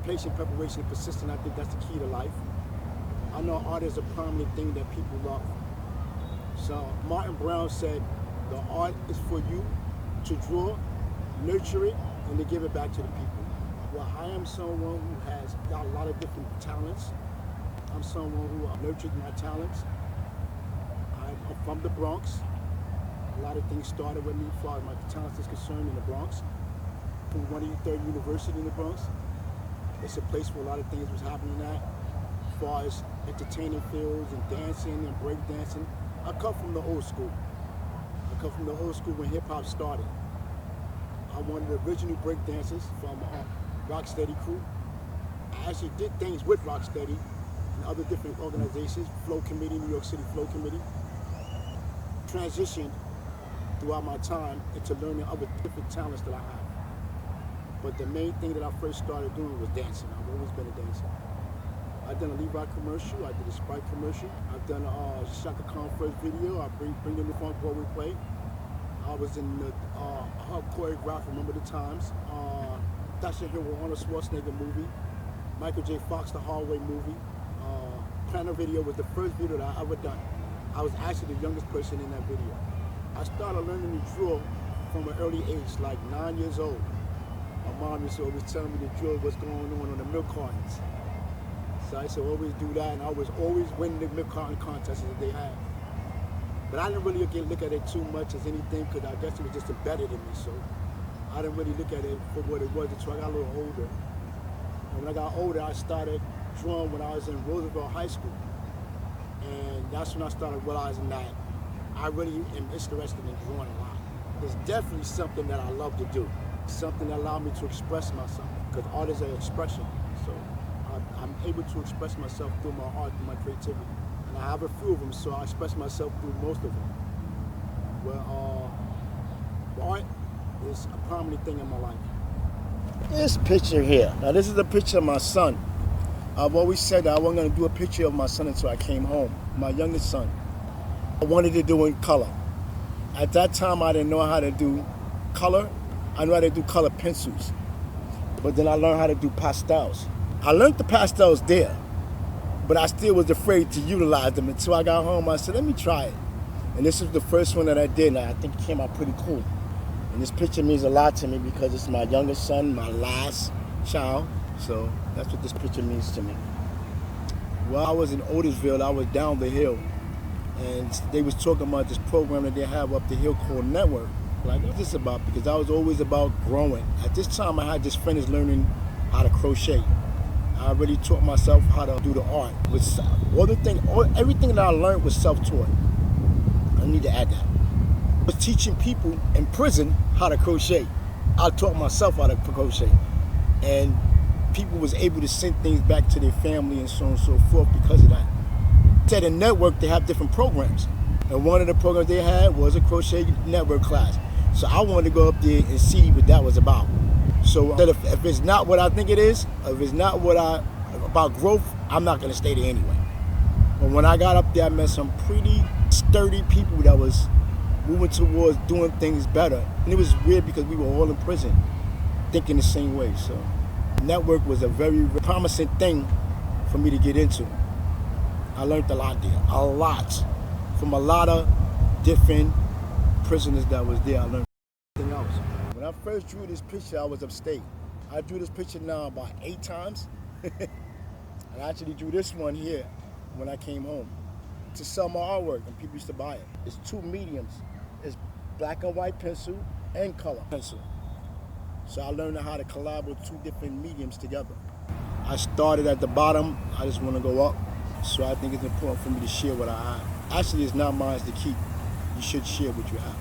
patient, preparation, and persistence. I think that's the key to life. I know art is a permanent thing that people love. So Martin Brown said, the art is for you to draw, nurture it, and to give it back to the people. Well, I am someone who has got a lot of different talents. I'm someone who nurtured my talents. I'm from the Bronx. A lot of things started with me as far as my talents is concerned in the Bronx. From 183rd University in the Bronx. It's a place where a lot of things was happening at, as far as entertaining fields and dancing and break dancing. I come from the old school. I come from the old school when hip hop started. I'm one of the original break dancers from Rocksteady crew. I actually did things with Rocksteady and other different organizations, Flow Committee, New York City Flow Committee. Transitioned throughout my time into learning other different talents that I have. But the main thing that I first started doing was dancing. I've always been a dancer. I've done a Levi commercial, I did a Sprite commercial, I've done a Chaka Khan first video, I bring in the Funk Broadway play. I was in the Hub Choreograph, Remember the Times, Dasha Hero, Arnold Schwarzenegger movie, Michael J. Fox, The Hallway movie. Planner video was the first video that I ever done. I was actually the youngest person in that video. I started learning to draw from an early age, like 9 years old. My mom used to always tell me to draw what's going on the milk cartons. So I used to always do that, and I was always winning the milk carton contests that they had. But I didn't really look at it too much as anything, because I guess it was just embedded in me. So I didn't really look at it for what it was until I got a little older. And when I got older, I started drawing when I was in Roosevelt High School. And that's when I started realizing that I really am interested in drawing a lot. It's definitely something that I love to do. Something that allowed me to express myself, because art is an expression. So I'm able to express myself through my art, through my creativity. And I have a few of them, so I express myself through most of them. Well, art is a prominent thing in my life. This picture here, now this is a picture of my son. I've always said that I wasn't going to do a picture of my son until I came home, my youngest son. I wanted to do it in color. At that time, I didn't know how to do color. I knew how to do color pencils, but then I learned how to do pastels. I learned the pastels there, but I still was afraid to utilize them until I got home. I said, let me try it. And this is the first one that I did, and I think it came out pretty cool. And this picture means a lot to me because it's my youngest son, my last child. So that's what this picture means to me. While I was in Otisville, I was down the hill, and they was talking about this program that they have up the hill called Network. Like, what's this about? Because I was always about growing. At this time, I had just finished learning how to crochet. I already taught myself how to do the art. Everything that I learned was self-taught. I need to add that. I was teaching people in prison how to crochet. I taught myself how to crochet. And people was able to send things back to their family and so on and so forth because of that. At the network, they have different programs. And one of the programs they had was a crochet network class. So I wanted to go up there and see what that was about. So if it's not what I think it is, if it's not about growth, I'm not gonna stay there anyway. But when I got up there, I met some pretty sturdy people that was moving towards doing things better. And it was weird because we were all in prison, thinking the same way. So network was a very promising thing for me to get into. I learned a lot there, a lot. From a lot of different prisoners that was there, I learned something else. When I first drew this picture, I was upstate. I drew this picture now about 8 times. And I actually drew this one here when I came home to sell my artwork, and people used to buy it. It's 2 mediums. It's black and white pencil and color pencil. So I learned how to collaborate 2 different mediums together. I started at the bottom. I just want to go up. So I think it's important for me to share what I have. Actually, it's not mine to keep. You should share what you have.